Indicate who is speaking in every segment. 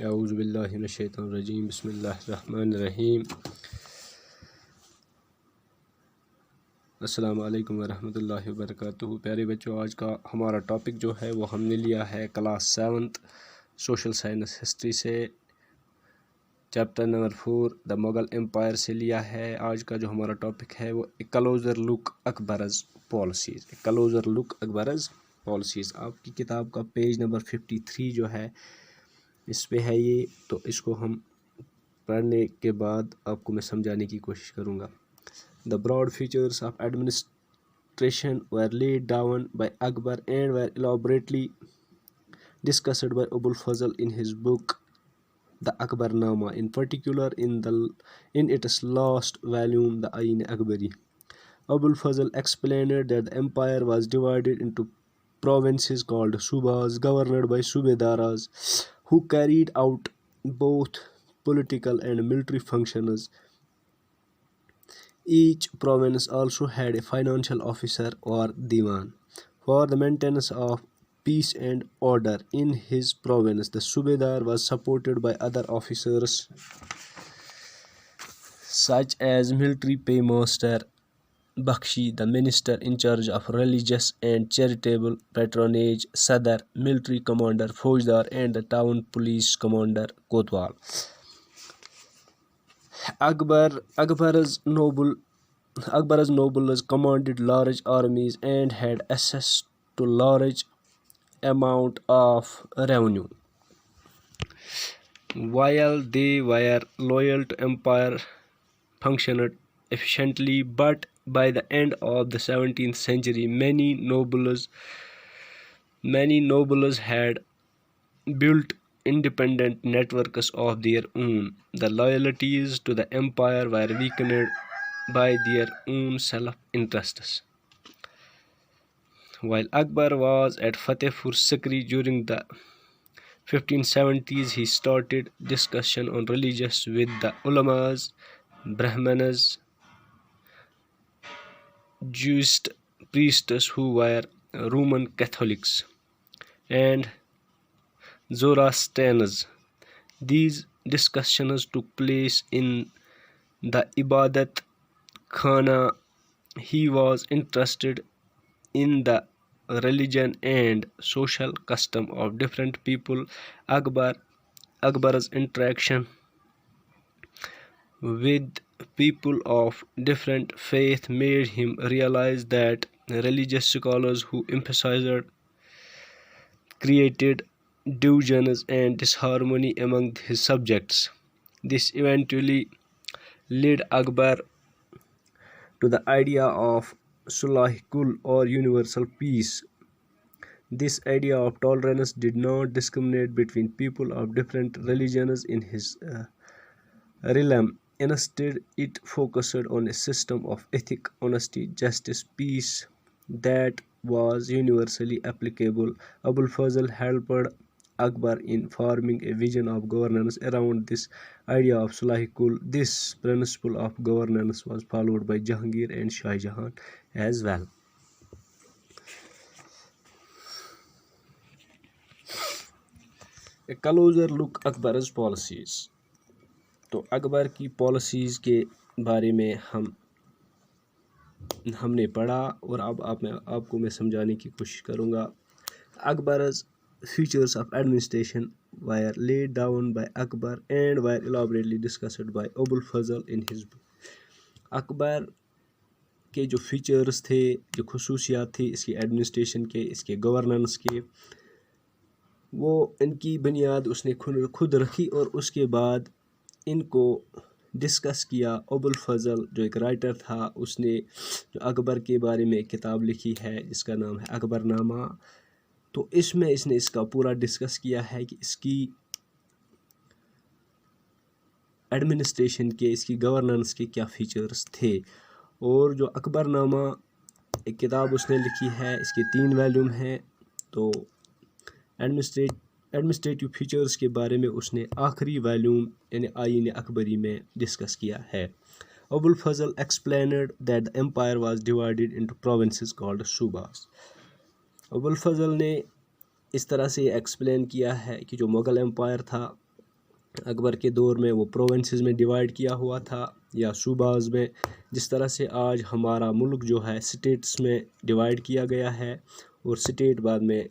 Speaker 1: اعوذ باللہ من الشیطان الرجیم، بسم اللہ الرحمن الرحیم۔ السلام علیکم ورحمۃ اللہ وبرکاتہ۔ پیارے بچوں، آج کا ہمارا ٹاپک جو ہے وہ ہم نے لیا ہے کلاس 7 سوشل سائنس ہسٹری سے، چیپٹر نمبر 4 دا مغل امپائر سے لیا ہے۔ آج کا جو ہمارا ٹاپک ہے وہ a closer look Akbar's policies, a closer look Akbar's policies. آپ کی کتاب کا پیج نمبر 53 جو ہے اس پہ ہے یہ، تو اس کو ہم پڑھنے کے بعد آپ کو میں سمجھانے کی کوشش کروں گا۔ The broad features of administration were laid down by Akbar and were elaborately discussed by Abul Fazl in his book The Akbarnama, in particular in its last volume, The Ain-e-Akbari. Abul Fazl explained that the empire was divided into provinces called subas, governed by subedaras, who carried out both political and military functions. Each province also had a financial officer or diwan for the maintenance of peace and order in his province. The subedar was supported by other officers such as military paymaster Bakshi, the minister in charge of religious and charitable patronage, Sadar, military commander Faujdar, and the town police commander Kotwal. Akbar's nobles commanded large armies and had access to large amount of revenue. While they were loyal to empire, functioned efficiently, but by the end of the 17th century, many nobles had built independent networks of their own. The loyalties to the empire were weakened by their own self-interests. While Akbar was at Fatehpur Sikri during the 1570s, he started discussion on religious with the ulamas, Brahmanas, Jewish priests who were Roman Catholics, and Zoroastrians. These discussions took place in the Ibadat Khana. He was interested in the religion and social custom of different people. Akbar's interaction with people of different faith made him realize that religious scholars who emphasized created divisions and disharmony among his subjects. This eventually led Akbar to the idea of Sulh-i-Kul, or universal peace. This idea of tolerance did not discriminate between people of different religions in his realm. Instead, it focused on a system of ethics, honesty, justice, peace that was universally applicable. Abul Fazl helped Akbar in forming a vision of governance around this idea of Sulh-i-Kul. This principle of governance was followed by Jahangir and Shah Jahan as well. A closer look at Akbar's policies. تو اکبر کی policies کے بارے میں ہم نے پڑھا، اور اب آپ کو میں سمجھانے کی کوشش کروں گا۔ اکبر's features of administration were laid down by Akbar and were elaborately discussed by Abul Fazl in his book. اکبر کے جو فیچرز تھے، جو خصوصیات تھے اس کی ایڈمنسٹریشن کے، اس کے گورننس کے، وہ ان کی بنیاد اس نے خود رکھی، اور اس کے بعد ان کو ڈسکس کیا۔ ابو الفضل جو ایک رائٹر تھا، اس نے جو اکبر کے بارے میں ایک کتاب لکھی ہے جس کا نام ہے اکبرنامہ، تو اس میں اس نے اس کا پورا ڈسکس کیا ہے کہ اس کی ایڈمنسٹریشن کے، اس کی گورننس کے کیا فیچرز تھے۔ اور جو اکبرنامہ ایک کتاب اس نے لکھی ہے، اس کے 3 والیوم ہیں، تو ایڈمنسٹریٹو فیچرز کے بارے میں اس نے آخری والیوم یعنی آئین اکبری میں ڈسکس کیا ہے۔ ابو الفضل explained that the empire was divided into provinces called subas. ابو الفضل نے اس طرح سے ایکسپلین کیا ہے کہ جو مغل امپائر تھا اکبر کے دور میں وہ پروونسز میں ڈیوائیڈ کیا ہوا تھا یا صوباز میں، جس طرح سے آج ہمارا ملک جو ہے اسٹیٹس میں ڈیوائیڈ کیا گیا ہے، اور اسٹیٹ بعد میں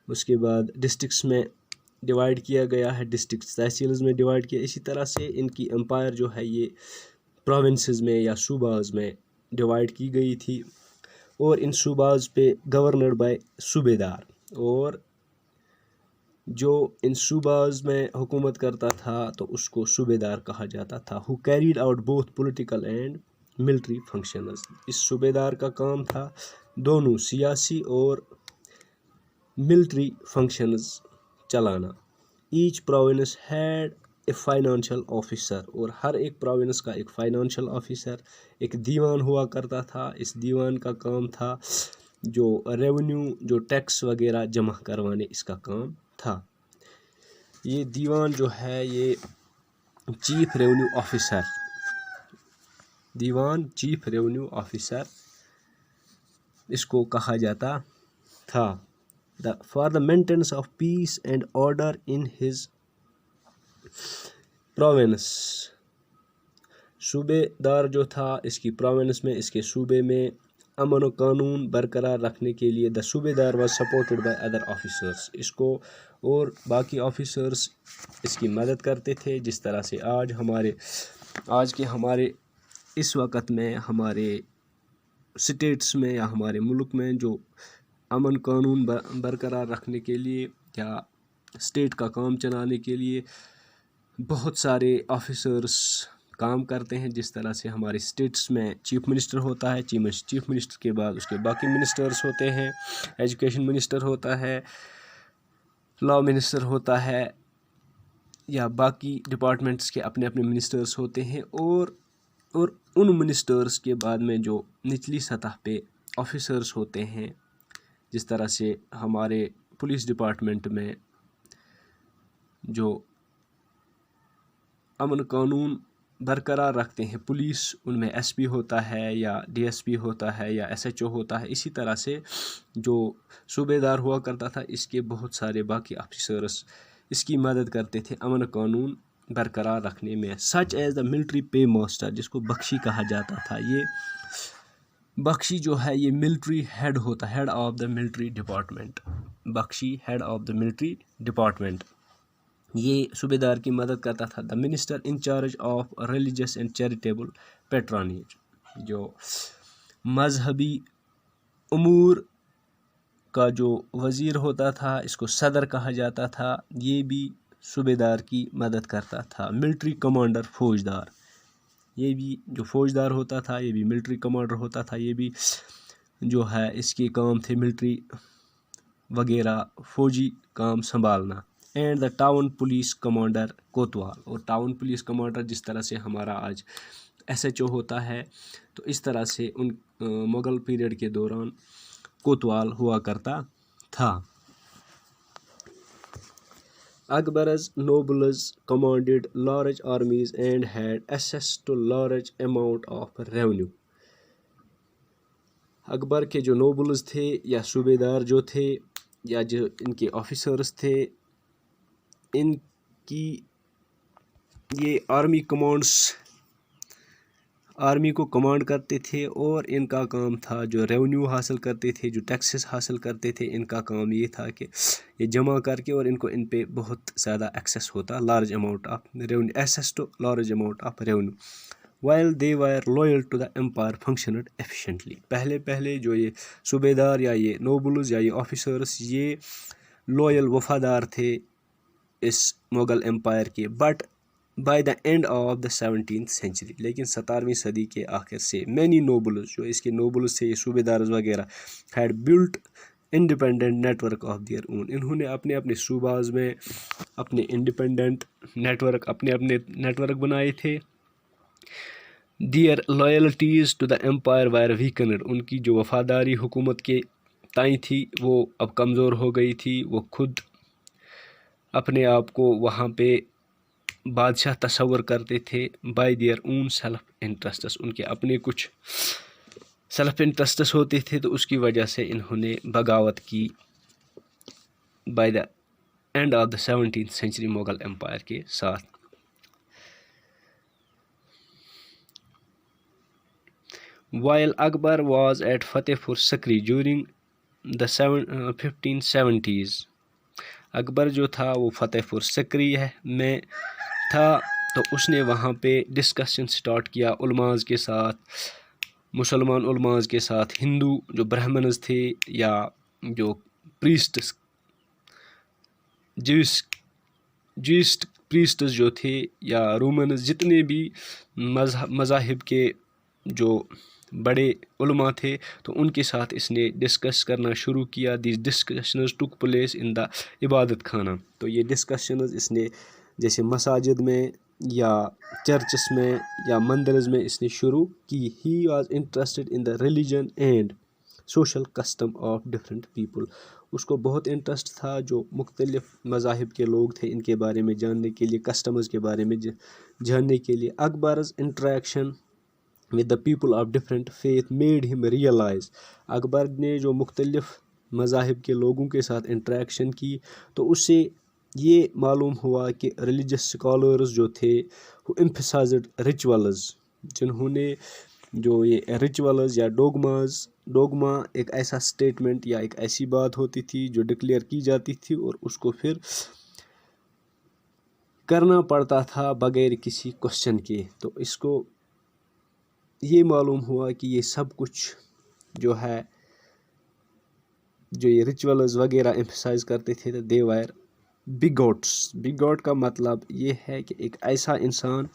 Speaker 1: اس کے بعد ڈسٹرکس میں ڈیوائیڈ کیا گیا ہے، ڈسٹرکس تحصیلز میں ڈیوائیڈ کیا. اسی طرح سے ان کی امپائر جو ہے یہ پروونسز میں یا صوباز میں ڈیوائیڈ کی گئی تھی، اور ان صوباز پہ گورنرڈ بائی صوبے دار، اور جو ان صوباز میں حکومت کرتا تھا تو اس کو صوبے دار کہا جاتا تھا. Who carried out both political and military functions. اس صوبے دار کا کام تھا دونوں سیاسی اور ملٹری فنکشنز چلانا. Each province head a financial officer, اور ہر ایک پروونس کا ایک فائنانشل آفیسر، ایک دیوان ہوا کرتا تھا. اس دیوان کا کام تھا جو ریونیو، جو ٹیکس وغیرہ جمع کروانے، اس کا کام تھا. یہ دیوان جو ہے یہ چیف ریونیو آفیسر، دیوان چیف ریونیو آفیسر اس کو کہا جاتا تھا. For the maintenance of peace and order in his province. صوبے دار جو تھا اس کی پروونس میں، اس کے صوبے میں امن و قانون برقرار رکھنے کے لیے the subedar was supported by other officers. اس کو اور باقی آفیسرس اس کی مدد کرتے تھے، جس طرح سے آج کے ہمارے اس وقت میں ہمارے اسٹیٹس میں یا ہمارے ملک میں جو امن قانون برقرار رکھنے کے لیے یا اسٹیٹ کا کام چلانے کے لیے بہت سارے آفیسرس کام کرتے ہیں. جس طرح سے ہمارے اسٹیٹس میں چیف منسٹر ہوتا ہے، چیف منسٹر کے بعد اس کے باقی منسٹرس ہوتے ہیں، ایجوکیشن منسٹر ہوتا ہے، لا منسٹر ہوتا ہے، یا باقی ڈپارٹمنٹس کے اپنے اپنے منسٹرس ہوتے ہیں. اور ان منسٹرس کے بعد میں جو نچلی سطح پہ آفیسرس ہوتے ہیں، جس طرح سے ہمارے پولیس ڈپارٹمنٹ میں جو امن قانون برقرار رکھتے ہیں پولیس، ان میں ایس پی ہوتا ہے یا ڈی ایس پی ہوتا ہے یا ایس ایچ او ہوتا ہے. اسی طرح سے جو صوبے دار ہوا کرتا تھا اس کے بہت سارے باقی آفیسرس اس کی مدد کرتے تھے امن قانون برقرار رکھنے میں. Such as the military pay master, جس کو بخشی کہا جاتا تھا. یہ بخشی جو ہے یہ ملٹری ہیڈ ہوتا ہے، head of the military department. Bakhshi head of the military department یہ صوبے دار کی مدد کرتا تھا. The minister in charge of religious and charitable patronage, جو مذہبی امور کا جو وزیر ہوتا تھا اس کو صدر کہا جاتا تھا، یہ بھی صوبے دار کی مدد کرتا تھا. ملٹری کمانڈر فوجدار، یہ بھی جو فوجدار ہوتا تھا یہ بھی ملٹری کمانڈر ہوتا تھا. یہ بھی جو ہے اس کے کام تھے ملٹری وغیرہ فوجی کام سنبھالنا. And the town police commander kotwal, اور ٹاؤن پولیس کمانڈر جس طرح سے ہمارا آج ایس ایچ او ہوتا ہے، تو اس طرح سے ان مغل پیریڈ کے دوران کوتوال ہوا کرتا تھا. Akbar's nobles commanded large armies and had access to large amount of revenue. Akbar کے جو نوبلز تھے یا صوبے دار جو تھے یا جو ان کے آفیسرس تھے، ان کی یہ آرمی کو کمانڈ کرتے تھے، اور ان کا کام تھا جو ریونیو حاصل کرتے تھے، جو ٹیکسز حاصل کرتے تھے، ان کا کام یہ تھا کہ یہ جمع کر کے، اور ان پہ بہت زیادہ ایکسیس ہوتا، large amount of revenue, access to large amount of revenue. while they were loyal to the empire functioned efficiently. پہلے جو یہ صوبے دار یا یہ نوبلز یا یہ آفیسرس یہ لویل وفادار تھے اس مغل امپائر کے. But by the end of the 17th century، لیکن 17ویں صدی کے آخر سے مینی نوبلز، جو اس کے نوبلز تھے یہ صوبے دارز وغیرہ، had built independent network of their own. انہوں نے اپنے اپنے صوباز میں اپنے انڈیپینڈنٹ نیٹ ورک بنائے تھے. Their loyalties to the empire were weakened, ان کی جو وفاداری حکومت کے تائیں تھی وہ اب کمزور ہو گئی تھی. وہ خود اپنے آپ کو وہاں پہ بادشاہ تصور کرتے تھے. By their own self interests, ان کے اپنے کچھ سیلف انٹرسٹس ہوتے تھے، تو اس کی وجہ سے انہوں نے بغاوت کی. By the end of the 17th century Mughal empire کے ساتھ. While Akbar was at Fatehpur Sikri during the 1570s, اکبر جو تھا وہ فتح پور سکری میں تھا، تو اس نے وہاں پہ ڈسکشن سٹارٹ کیا علماء کے ساتھ، مسلمان علماء کے ساتھ. ہندو جو برہمنز تھے یا جو پریسٹس جوئسٹ پریسٹس جو تھے یا رومنز، جتنے بھی مذاہب کے جو بڑے علماء تھے، تو ان کے ساتھ اس نے ڈسکس کرنا شروع کیا. These discussions took place in the Ibadat Khana. تو یہ ڈسکشنز اس نے جیسے مساجد میں یا چرچز میں یا مندرز میں اس نے شروع کی. He was interested in the religion and social custom of different people. اس کو بہت انٹرسٹ تھا جو مختلف مذاہب کے لوگ تھے ان کے بارے میں جاننے کے لیے، کسٹمز کے بارے میں جاننے کے لیے. Akbar's interaction with the people of different faith made him realize. Akbar نے جو مختلف مذاہب کے لوگوں کے ساتھ انٹریکشن کی تو اس سے یہ معلوم ہوا کہ ریلیجس اسکالرز جو تھے وہ emphasized rituals، جنہوں نے جو یہ ریچولز یا ڈوگما ایک ایسا اسٹیٹمنٹ یا ایک ایسی بات ہوتی تھی جو ڈکلیئر کی جاتی تھی اور اس کو پھر کرنا پڑتا تھا بغیر کسی کوشچن کے. تو اس کو یہ معلوم ہوا کہ یہ سب کچھ جو ہے جو یہ ریچولز وغیرہ ایمفسائز کرتے تھے دے وائر بگوٹس. بگوٹ کا مطلب یہ ہے کہ ایک ایسا انسان،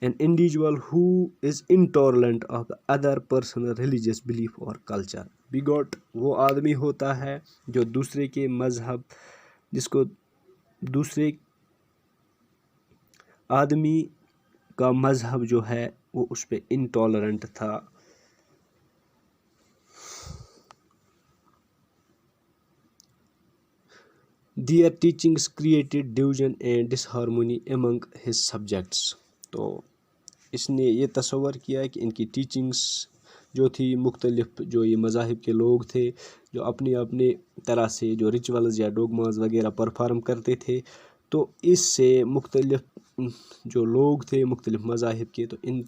Speaker 1: an individual who is intolerant of the other person's religious belief or culture. بگوٹ وہ آدمی ہوتا ہے جو دوسرے کے مذہب، جس کو دوسرے آدمی کا مذہب جو ہے وہ اس پہ انٹالرنٹ تھا. Their teachings created division and disharmony among his subjects. تو اس نے یہ تصور کیا کہ ان کی ٹیچنگس جو تھی، مختلف جو یہ مذاہب کے لوگ تھے جو اپنے اپنے طرح سے جو ریچولز یا ڈوگماز وغیرہ پرفارم کرتے تھے، تو اس سے مختلف جو لوگ تھے مختلف مذاہب کے، تو ان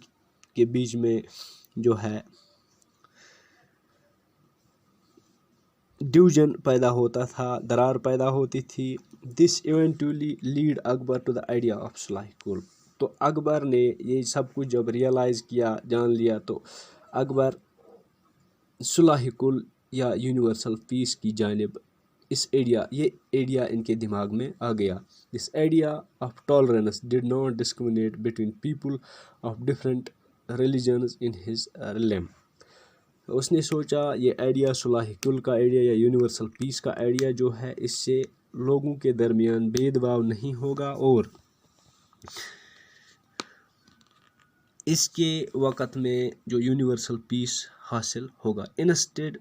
Speaker 1: کے بیچ میں جو ہے ڈویژن پیدا ہوتا تھا، درار پیدا ہوتی تھی. This eventually led Akbar to the idea of Sulh Kul. تو اکبر نے یہ سب کچھ جب ریئلائز کیا، جان لیا، تو اکبر صلح کل یا یونیورسل پیس کی جانب یہ ایڈیا ان کے دماغ میں آ گیا. This idea of tolerance did not discriminate between people of different religions in his realm. اس نے سوچا یہ آئیڈیا صلح کل کا آئیڈیا یا یونیورسل پیس کا آئیڈیا جو ہے، اس سے لوگوں کے درمیان بھید بھاؤ نہیں ہوگا اور اس کے وقت میں جو یونیورسل پیس حاصل ہوگا. Instead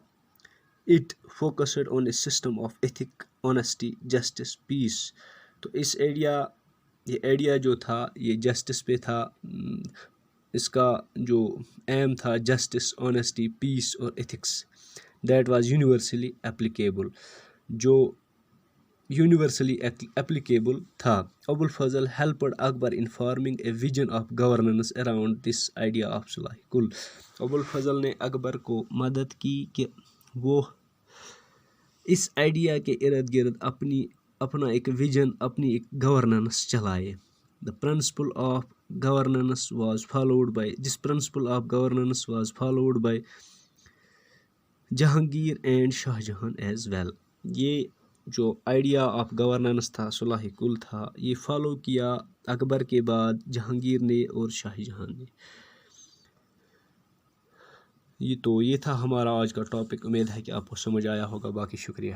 Speaker 1: it focused on a system of ethic, honesty, justice, peace. تو اس یہ آئیڈیا جو تھا یہ جسٹس پہ تھا. اس کا جو ایم تھا جسٹس، آنیسٹی، پیس اور ethics. That was universally applicable, جو یونیورسلی اپلیکیبل تھا. ابو الفضل helped Akbar in forming a vision of governance around this idea of Sulh کل. ابو الفضل نے اکبر کو مدد کی کہ وہ اس آئیڈیا کے ارد گرد اپنا ایک ویژن، اپنی ایک گورننس چلائے. The principle of governance was followed by Jahangir and Shah Jahan as well. یہ جو آئیڈیا آف گورننس تھا، صلح کل تھا، یہ فالو کیا اکبر کے بعد جہانگیر نے اور شاہ جہاں نے. یہ تھا ہمارا آج کا ٹاپک. امید ہے کہ آپ کو سمجھ آیا ہوگا. باقی شکریہ.